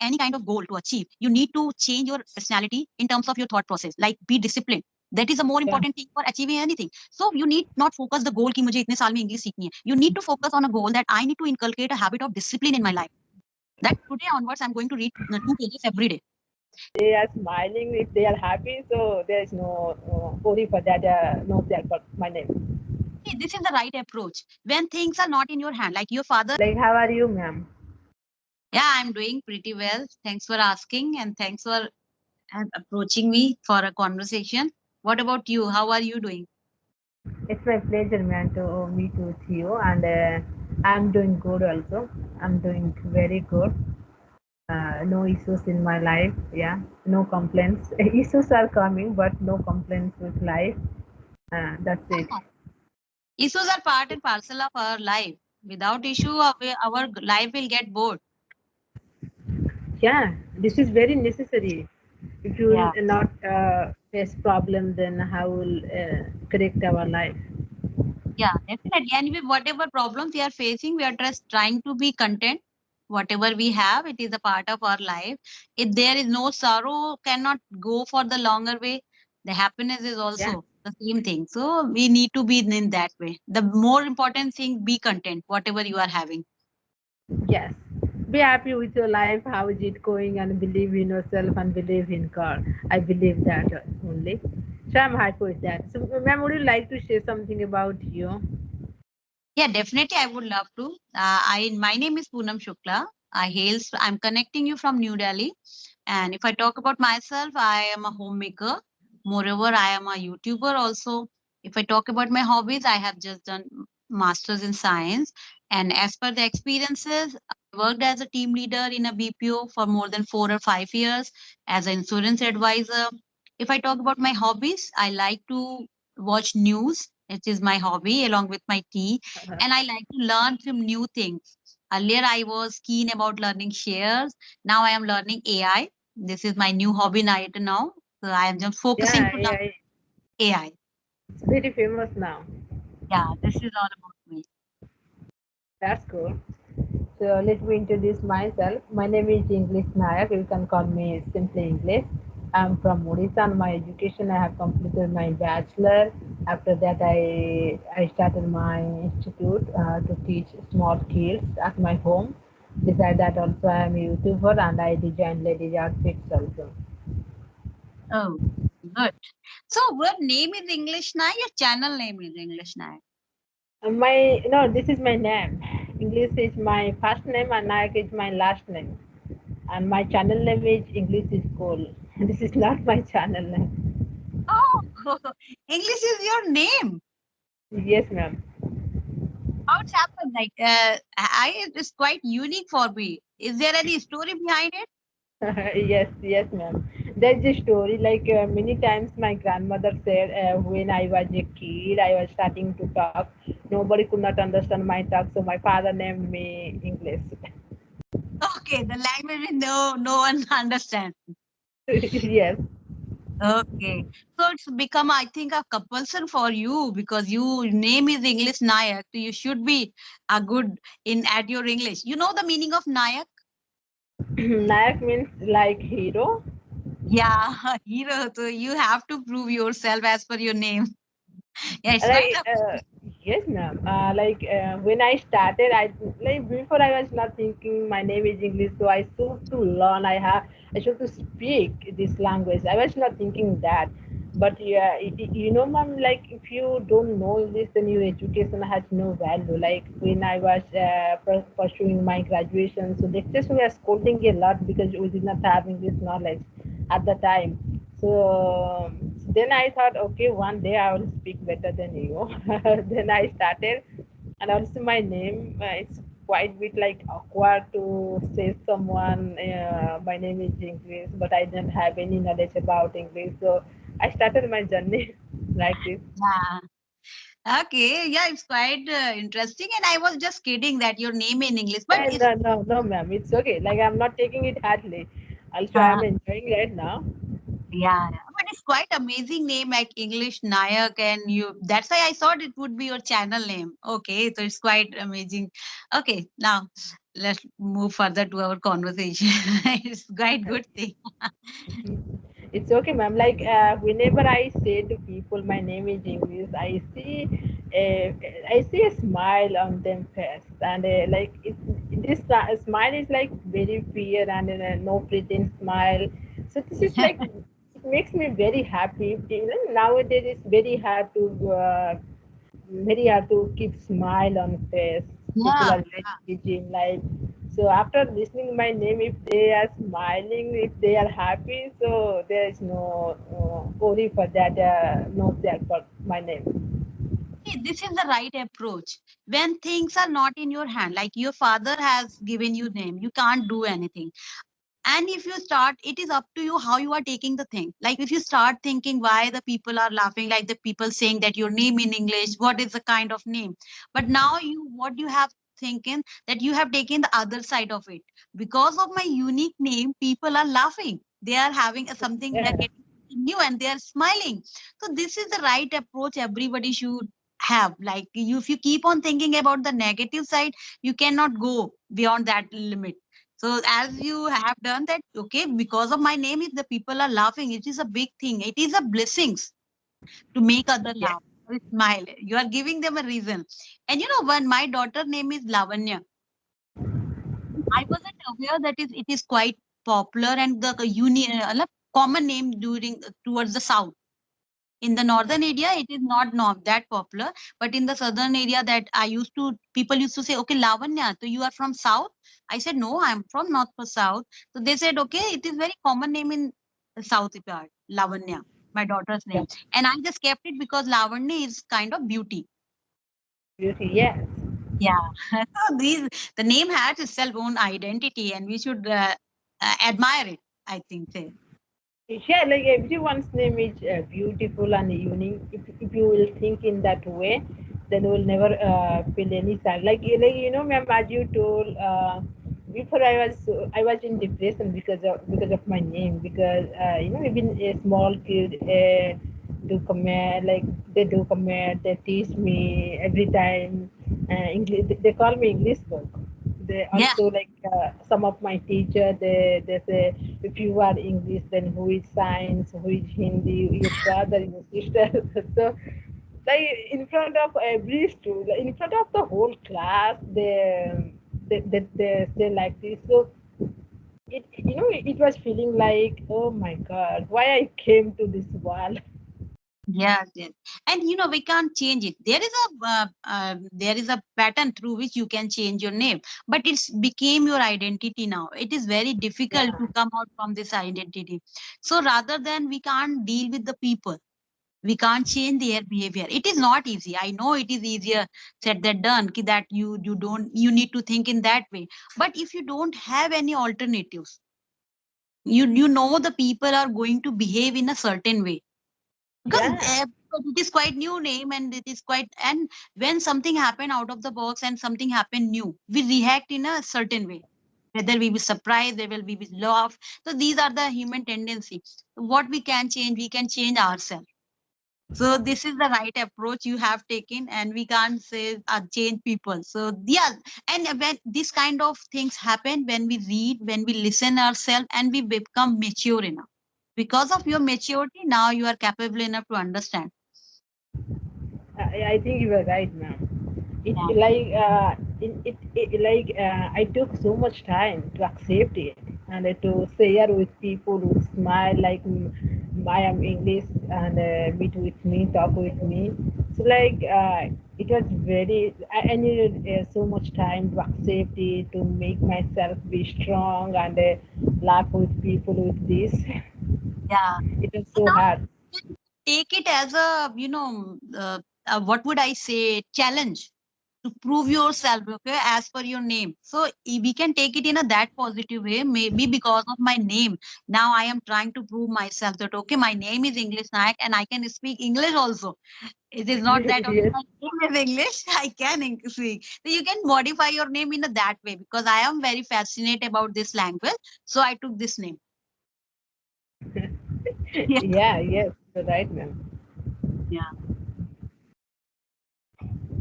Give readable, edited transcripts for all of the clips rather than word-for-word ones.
any kind of goal to achieve, you need to change your personality in terms of your thought process. Like be disciplined. That is a more important thing for achieving anything. So you need not focus the goal ki mujhe itne saal mein English seekhni hai. You need to focus on a goal that I need to inculcate a habit of discipline in my life. That today onwards I'm going to read 2 pages every day. They are smiling if they are happy, so there is no worry for that. No self for my name. See, this is the right approach. When things are not in your hand, like your father. Like, how are you, ma'am? Yeah, I'm doing pretty well. Thanks for asking and thanks for approaching me for a conversation. What about you? How are you doing? It's my pleasure, ma'am, to meet with you, and I'm doing good also. I'm doing very good. No issues in my life. Yeah, no complaints. Issues are coming, but no complaints with life. That's it. Issues are part and parcel of our life. Without issue, our life will get bored. Yeah, this is very necessary. If you Yeah. will not face problem, then how will correct our life? Yeah, definitely. And with whatever problems we are facing, we are just trying to be content. Whatever we have, it is a part of our life. If there is no sorrow, cannot go for the longer way. The happiness is Yeah. also the same thing. So we need to be in that way. The more important thing, be content, whatever you are having. Yes. Be happy with your life. How is it going? And believe in yourself and believe in God. I believe that only. So I'm happy with that. So, ma'am, would you like to share something about you? Yeah, definitely. I would love to. My name is Poonam Shukla. I'm connecting you from New Delhi. And if I talk about myself, I am a homemaker. Moreover, I am a YouTuber also. If I talk about my hobbies, I have just done masters in science. And as per the experiences, I worked as a team leader in a BPO for more than 4 or 5 years as an insurance advisor. If I talk about my hobbies, I like to watch news. It is my hobby along with my tea. And I like to learn some new things. Earlier, I was keen about learning shares. Now I am learning AI. This is my new hobby night now. So I am just focusing Yeah, to learn yeah, AI. it's very famous now. Yeah, this is all about me. That's cool. So let me introduce myself. My name is English Nayak. You can call me simply English. I'm from Odisha and my education I have completed my bachelor. After that I started my institute to teach small kids at my home. Besides that also I am a YouTuber and I design ladies outfits also. Oh, good. So your name is English now? Your channel name is English now? My no, this is my name. English is my first name and Nayak is my last name. And my channel name is English is cool. This is not my channel name. Oh, English is your name. Yes, ma'am. How it's happened? Like, it's quite unique for me. Is there any story behind it? Yes, yes, ma'am. That's the story. Like many times, my grandmother said when I was a kid, I was starting to talk. Nobody could not understand my talk, so my father named me English. Okay, the language no one understands. Yes. Okay. So it's become, I think, a compulsion for you because you name is English Nayak. So you should be a good in at your English. You know the meaning of Nayak? Nayak means like hero. Yeah, hero. So you have to prove yourself as per your name. Yeah, it's quite Like a yes, ma'am. When I started, I like before I was not thinking my name is English, so I should to learn. I should to speak this language. I was not thinking that, but yeah, you know, ma'am. Like if you don't know English, then your education has no value. Like when I was pursuing my graduation, so the lecturers were scolding a lot because we did not have English knowledge at the time. So then I thought, okay, one day I will speak better than you. Then I started, and also my name, it's quite bit like awkward to say someone, my name is English, but I didn't have any knowledge about English. So I started my journey like this. yeah. Okay, yeah, it's quite interesting. And I was just kidding that your name in English, but And it's no, ma'am, it's okay. Like I'm not taking it hardly. Also, uh, I'm enjoying right now. yeah, but it's quite amazing name like English Nayak, and you. That's why I thought it would be your channel name. Okay, so it's quite amazing. Okay, now let's move further to our conversation. It's quite good thing. It's okay, ma'am. Like whenever I say to people my name is English, I see a smile on them face, and like this smile is like very fear and no pretend smile. So this is like it makes me very happy. Nowadays it's very hard to keep smile on face. People Yeah, are very busy in life. So after listening my name, if they are smiling, if they are happy, so there is no worry for that. No fear for my name. see, this is the right approach. When things are not in your hand, like your father has given you name, you can't do anything. And if you start, it is up to you how you are taking the thing. Like if you start thinking why the people are laughing, like the people saying that your name in English, what is the kind of name? But now you, what you have thinking, that you have taken the other side of it. Because of my unique name, people are laughing, they are having a something, they are Yeah, getting something new and they are smiling. So this is the right approach everybody should have. Like you, if you keep on thinking about the negative side, you cannot go beyond that limit. So as you have done that, okay, because of my name, if the people are laughing, it is a big thing. It is a blessings to make other yeah, laugh, or smile. You are giving them a reason. And you know, when my daughter name is Lavanya, I wasn't aware that it is quite popular and the common name during towards the south. In the northern area it is not that popular, but in the southern area that I used to, people used to say, okay, Lavanya, so you are from south? I said, no, I'm from north for south. So they said, okay, it is very common name in the south part, Lavanya, my daughter's yeah. name. And I just kept it because Lavanya is kind of beauty. Beauty, yes. Yeah. So these, the name has its self own identity and we should admire it, I think say. Yeah, like everyone's name is beautiful and unique. If you will think in that way, then you will never feel any sad. Like ma'am, as you told, before I was in depression because of my name, because even a small kid do comment, like they do comment, they teach me every time. English, they call me English book. They Yeah. also like some of my teacher, they say, if you are English, then who is science, who is Hindi, your brother, your sister. So like in front of every student, like, in front of the whole class, they say like this. So it was feeling like, oh my God, why I came to this world. Yes, yes. And you know, we can't change it. There is a pattern through which you can change your name, but it's became your identity now. It is very difficult Yeah, to come out from this identity. So rather than, we can't deal with the people, we can't change their behavior. It is not easy. I know it is easier said than done. That you don't, you need to think in that way. But if you don't have any alternatives, you know the people are going to behave in a certain way because yeah, but it is quite new name and it is quite, and when something happen out of the box and something happen new, we react in a certain way, whether we be surprised, there will be laugh. So these are the human tendencies. What we can change, we can change ourselves. So this is the right approach you have taken, and we can't say change people. So yeah, and when this kind of things happen, when we read, when we listen ourselves, and we become mature enough. Because of your maturity, now you are capable enough to understand. I think you were right, ma'am. It Yeah. like it like I took so much time to accept it and to share with people who smile like I am English and meet with me, talk with me. So like it was very. I needed so much time to accept it, to make myself be strong and laugh with people with this. Yeah. It was And so now hard. you can take it as a, what would I say, challenge to prove yourself, okay, as per your name. So we can take it in a that positive way. Maybe because of my name, now I am trying to prove myself that, okay, my name is English Nayak and I can speak English also. It is not that, okay, Yes. my name is English, I can speak. So you can modify your name in a that way, because I am very fascinated about this language. So I took this name. Yeah. Yeah, yes, you're right, ma'am. Yeah.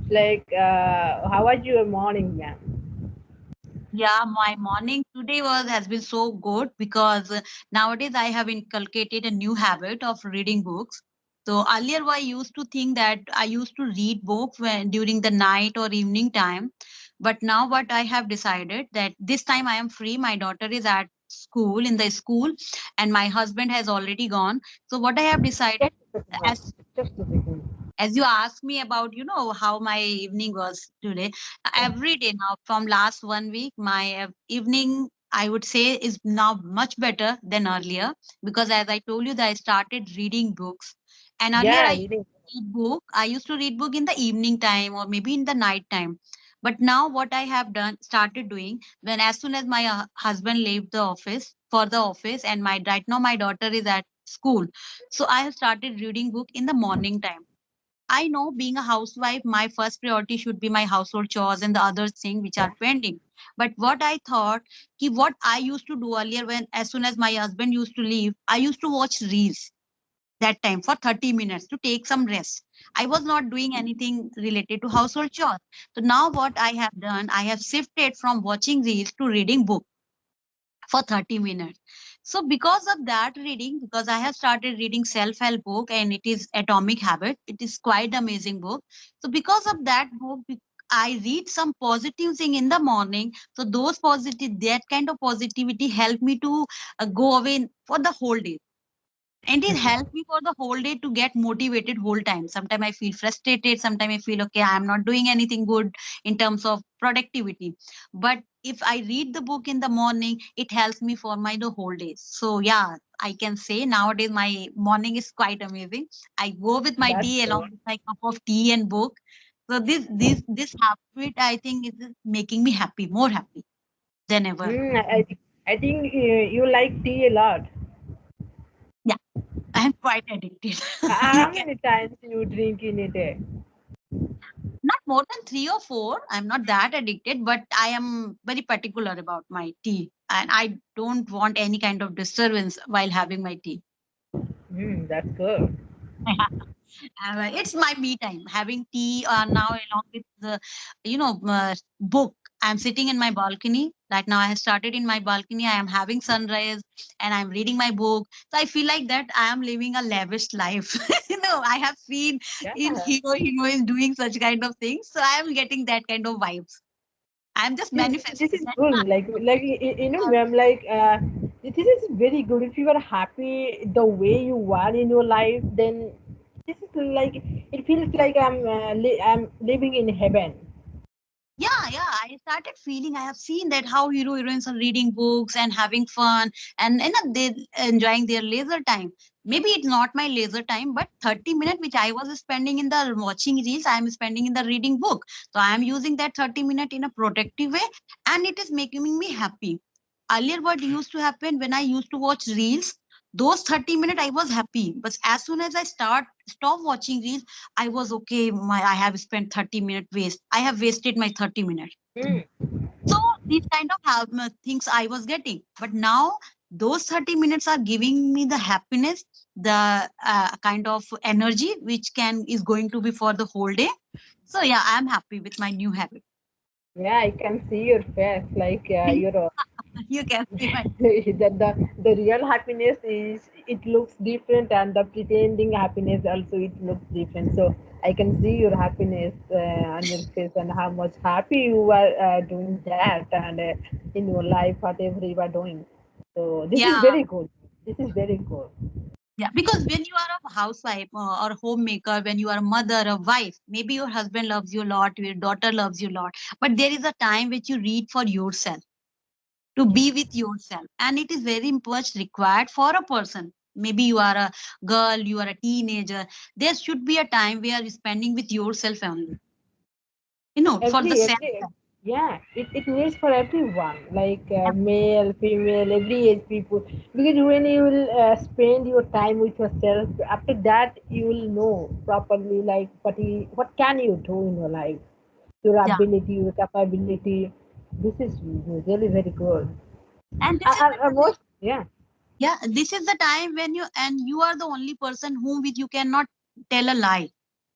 Like, how was your morning, ma'am? Yeah, my morning today was has been so good because nowadays I have inculcated a new habit of reading books. So earlier I used to think that I used to read books when during the night or evening time, but now what I have decided that this time I am free. My daughter is at school in the school, and my husband has already gone. So what I have decided, Just a second, ma'am. as Just a second. you asked me about how my evening was today, Yeah. every day now from last 1 week my evening I would say is now much better than earlier, because as I told you that I started reading books, and earlier Yeah, I reading. used to read book in the evening time or maybe in the night time. But now what I have done started doing, when as soon as my husband left the office for the office, and my right now my daughter is at school, so I have started reading book in the morning time. I know being a housewife, my first priority should be my household chores and the other things which Yeah. are pending. But what I thought, what I used to do earlier, when as soon as my husband used to leave, I used to watch reels that time for 30 minutes to take some rest. I was not doing anything related to household chores. So now what I have done, I have shifted from watching reels to reading book for 30 minutes. So because of that reading, because I have started reading self-help book, and it is Atomic Habit, it is quite amazing book. So because of that book, I read some positive thing in the morning. So those positive, that kind of positivity helped me to go away for the whole day, and it helped me for the whole day to get motivated whole time. Sometimes I feel frustrated, sometimes I feel okay, I'm not doing anything good in terms of productivity. But if I read the book in the morning, it helps me for my the whole day. So yeah, I can say nowadays my morning is quite amazing. I go with my That's tea good. along with my cup of tea and book. So this habit, I think, is making me happy, more happy than ever. I think you like tea a lot. Yeah, I'm quite addicted. You How can. many times you drink in a day? Not more than 3 or 4. I'm not that addicted, but I am very particular about my tea. And I don't want any kind of disturbance while having my tea. That's good. It's my me time. Having tea now along with the, book. I'm sitting in my balcony. Right now, I have started in my balcony. I am having sunrise and I'm reading my book. So I feel like that I am living a lavish life. I have seen in Yeah. heroines doing such kind of things. So I am getting that kind of vibes. I'm just This manifesting is that. good. Ma'am, this is very good. If you are happy the way you are in your life, then this is like it feels like I'm living in heaven. Yeah. I started feeling, I have seen that how heroines are reading books and having fun, and they enjoying their leisure time. Maybe it's not my leisure time, but 30 minutes which I was spending in the watching reels, I am spending in the reading book. So I am using that 30 minutes in a productive way, and it is making me happy. Earlier, what used to happen when I used to watch reels, those 30 minutes I was happy. But as soon as I stop watching reels, I was okay. I have spent 30 minutes waste. I have wasted my 30 minutes. Mm. So these kind of things I was getting. But now those 30 minutes are giving me the happiness, the kind of energy which can is going to be for the whole day. So yeah, I'm happy with my new habit. Yeah, I can see your face. You're You can see my. the real happiness is it looks different, and the pretending happiness also it looks different. So I can see your happiness on your face and how much happy you are doing that, and in your life whatever you are doing. So this is Yeah. very good. This is very good. Yeah, because when you are a housewife or homemaker, when you are a mother, a wife, maybe your husband loves you a lot, your daughter loves you a lot, but there is a time which you read for yourself, to be with yourself, and it is very much required for a person. Maybe you are a girl, you are a teenager. There should be a time where you're spending with yourself only, for the self. Every yeah, it needs for everyone, Yeah, male, female, every age people, because when you will spend your time with yourself, after that you will know properly like what can you do in your life, your yeah. ability, your capability. This is really very good. And this is the time. Most yeah. Yeah, this is the time when you are the only person whom with you cannot tell a lie.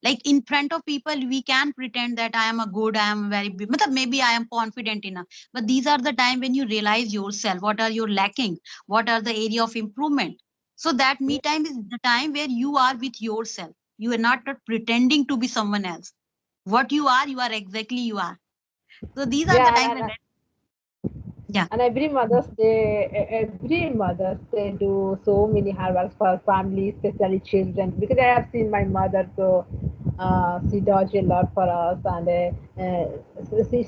Like in front of people, we can pretend that I am a good, I am very, matlab maybe I am confident enough. But these are the time when you realize yourself, what are you lacking, what are the area of improvement. So that me time is the time where you are with yourself. You are not pretending to be someone else. What you are exactly you are. So these are the time Yeah, when that, yeah, and every mother's day do so many hard works for family, especially children. Because I have seen my mother, so she does a lot for us, and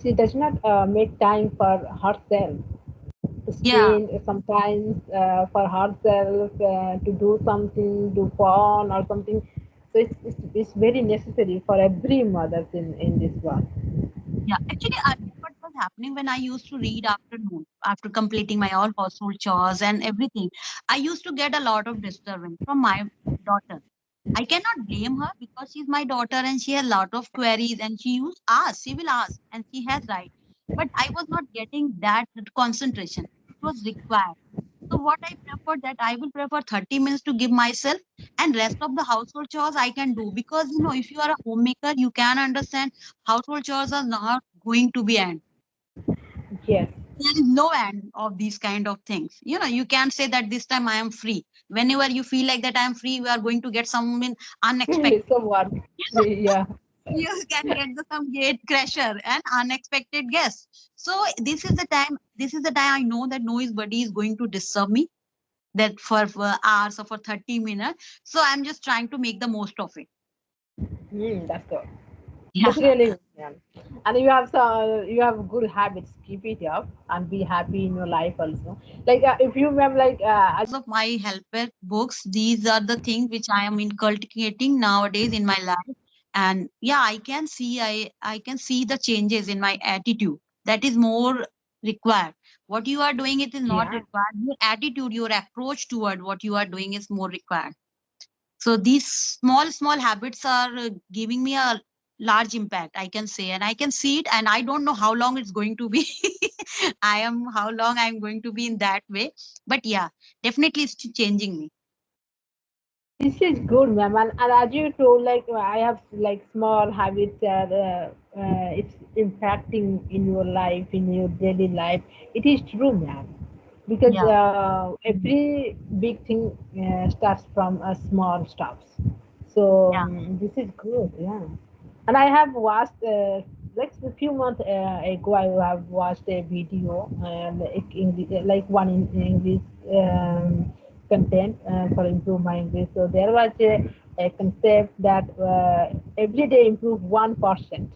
she does not make time for herself to yeah. spend sometimes for herself to do something, do fun or something. So it's very necessary for every mother in this world. Yeah, actually, what was happening when I used to read afternoon after completing my all household chores and everything, I used to get a lot of disturbance from my daughter. I cannot blame her because she's my daughter and she has a lot of queries and she will ask and she has right. But I was not getting that concentration. It was required. So what I prefer that I will prefer 30 minutes to give myself and rest of the household chores I can do because if you are a homemaker, you can understand household chores are not going to be end. Yes. There is no end of these kind of things. You can say that this time I am free. Whenever you feel like that I am free, you are going to get something unexpected. Some work. Yeah. You can get some gate crasher and unexpected guests. So this is the time I know that nobody is going to disturb me that for hours or for 30 minutes. So I'm just trying to make the most of it. That's good. Yeah. That's really good. Yeah. And you have good habits. Keep it up and be happy in your life also. Like if you remember, like Of my helper books, these are the things which I am inculcating nowadays in my life. And yeah, I can see the changes in my attitude. That is more required. What you are doing, it is not yeah. required. Your attitude, your approach toward what you are doing is more required. So these small habits are giving me a large impact, I can say, and I can see it, and I don't know how long it's going to be. How long I'm going to be in that way. But yeah, definitely it's changing me. This is good, ma'am. And as you told, like I have like small habits that it's impacting in your life, in your daily life. It is true, ma'am. Because Yeah, every big thing starts from a small steps. So yeah, this is good, yeah. And I have watched like a few months ago. I have watched a video and like one in English content for improve my English. So there was a concept that every day improve 1%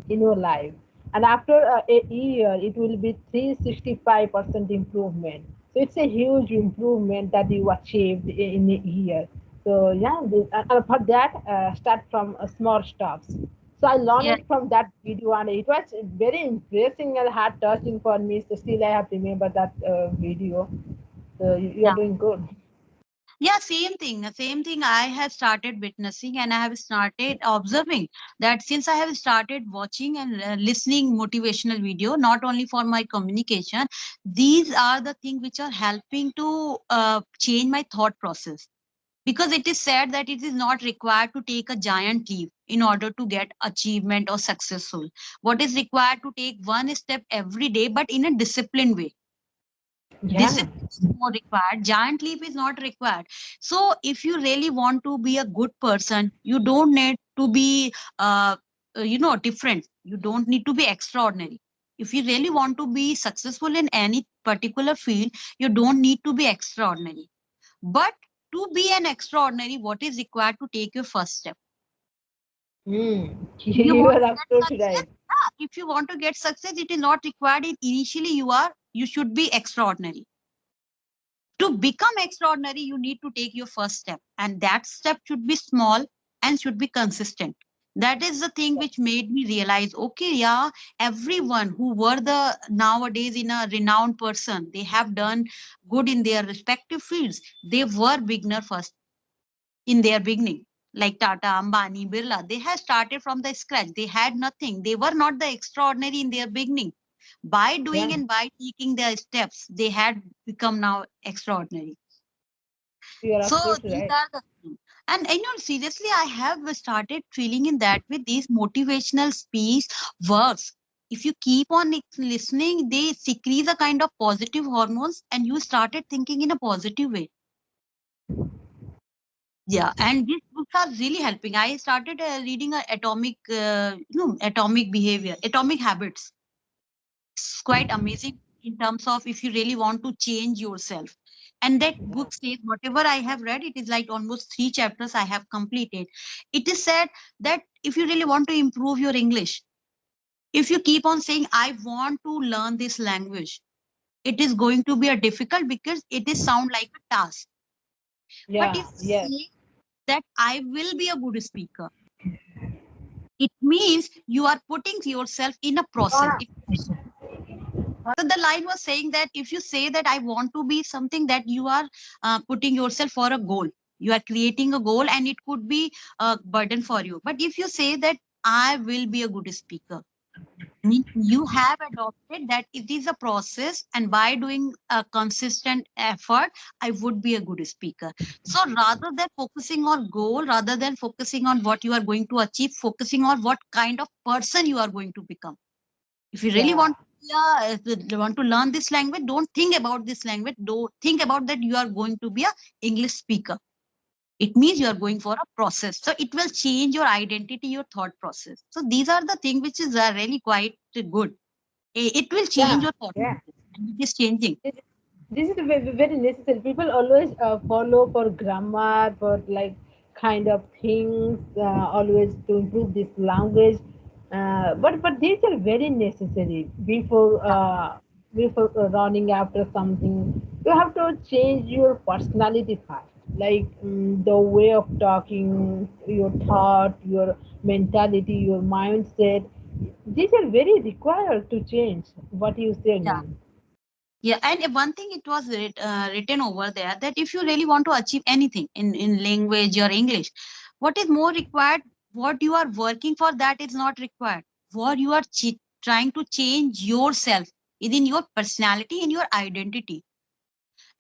in your life, and after a year it will be 365% improvement. So it's a huge improvement that you achieved in a year. So yeah, and for that start from small steps. So I learned yeah, it from that video, and it was very impressive and heart touching for me. So still I have to remember that video. So you are yeah. doing good. Yeah, same thing I have started witnessing and I have started observing that since I have started watching and listening motivational video, not only for my communication, these are the things which are helping to change my thought process. Because it is said that it is not required to take a giant leap in order to get achievement or successful. What is required to take one step every day, but in a disciplined way. Yeah. Discipline is more required. Giant leap is not required. So if you really want to be a good person, you don't need to be different. You don't need to be extraordinary. If you really want to be successful in any particular field, you don't need to be extraordinary. But to be an extraordinary, what is required to take your first step? If you You want are to get absolutely success, right. if you want to get success, it is not required. Initially, you should be extraordinary. To become extraordinary, you need to take your first step, and that step should be small and should be consistent. That is the thing which made me realize, okay, yeah, everyone who were the nowadays in a renowned person, they have done good in their respective fields. They were beginner first in their beginning, like Tata, Ambani, Birla. They had started from the scratch. They had nothing. They were not the extraordinary in their beginning. By doing Yeah. and by taking their steps, they had become now extraordinary. You are So absolutely these right. are the things. And seriously, I have started feeling in that way. These motivational speech works. If you keep on listening, they secrete a kind of positive hormones, and you started thinking in a positive way. Yeah, and these books are really helping. I started reading atomic, atomic behavior, atomic habits. It's quite amazing in terms of if you really want to change yourself. And that Yeah. book says whatever I have read, it is like almost 3 chapters I have completed. It is said that if you really want to improve your English, if you keep on saying, I want to learn this language, it is going to be a difficult because it is sound like a task. But Yeah. if Yes. you say that I will be a good speaker, it means you are putting yourself in a process. If so the line was saying that if you say that I want to be something, that you are putting yourself for a goal, you are creating a goal and it could be a burden for you. But if you say that I will be a good speaker, means you have adopted that it is a process, and by doing a consistent effort I would be a good speaker. So rather than focusing on goal, rather than focusing on what you are going to achieve, focusing on what kind of person you are going to become. If you really Yeah. want, yeah, if you want to learn this language, don't think about this language. Don't think about that you are going to be a English speaker. It means you are going for a process. So it will change your identity, your thought process. So these are the things which is really quite good. It will change Yeah. your thought Yeah. process, and it is changing. This, this is very, very necessary. People always follow for grammar, for like kind of things, always to improve this language. But these are very necessary before running after something. You have to change your personality first, like the way of talking, your thought, your mentality, your mindset. These are very required to change. What you said, Yeah. ma'am. Yeah, and one thing it was written over there that if you really want to achieve anything in language or English, what is more required, what you are working for, that is not required. What you are trying to change yourself within your personality and your identity.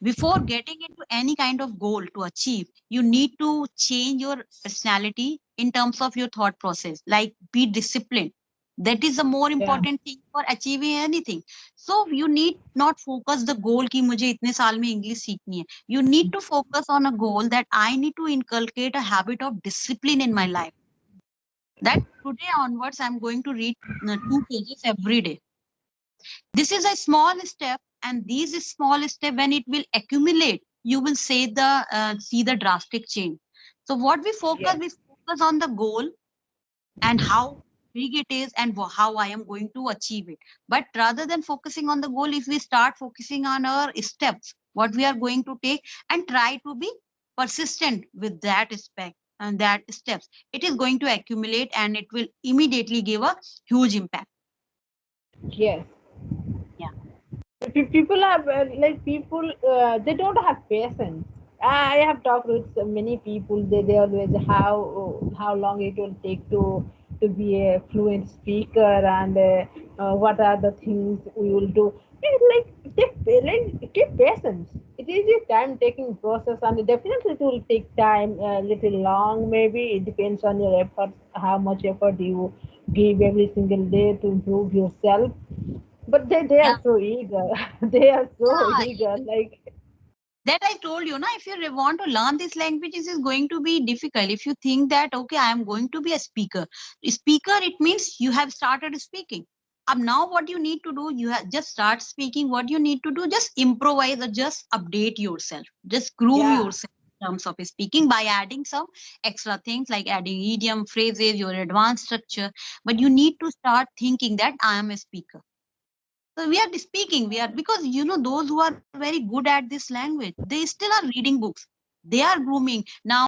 Before getting into any kind of goal to achieve, you need to change your personality in terms of your thought process, like be disciplined. That is the more Yeah. important thing for achieving anything. So you need not focus the goal ki mujhe itne saal mein English seekhni hai. You need to focus on a goal that I need to inculcate a habit of discipline in my life, that today onwards I'm going to read 2 pages every day. This is a small step, and these small step, when it will accumulate, you will see the drastic change. So what Yes. we focus on the goal and how big it is and how I am going to achieve it. But rather than focusing on the goal, if we start focusing on our steps, what we are going to take, and try to be persistent with that aspect and that steps, it is going to accumulate and it will immediately give a huge impact. Yes. Yeah. People are like people. They don't have patience. I have talked with so many people. They always how long it will take to be a fluent speaker, and what are the things we will do. Take patience. It is a time taking process, and definitely it will take time, a little long. Maybe it depends on your efforts, how much effort you give every single day to improve yourself. But they Yeah. are so eager. They are so eager. Yeah, Like, that I told you, na, if you want to learn these languages, is going to be difficult. If you think that, okay, I am going to be a speaker, it means you have started speaking. Now what you need to do, you have just start speaking. What you need to do, just improvise or just update yourself. Just groom yeah, yourself in terms of speaking by adding some extra things like adding idiom, phrases, your advanced structure. But you need to start thinking that I am a speaker. So we are speaking, we are, because those who are very good at this language, they still are reading books. They are grooming. Now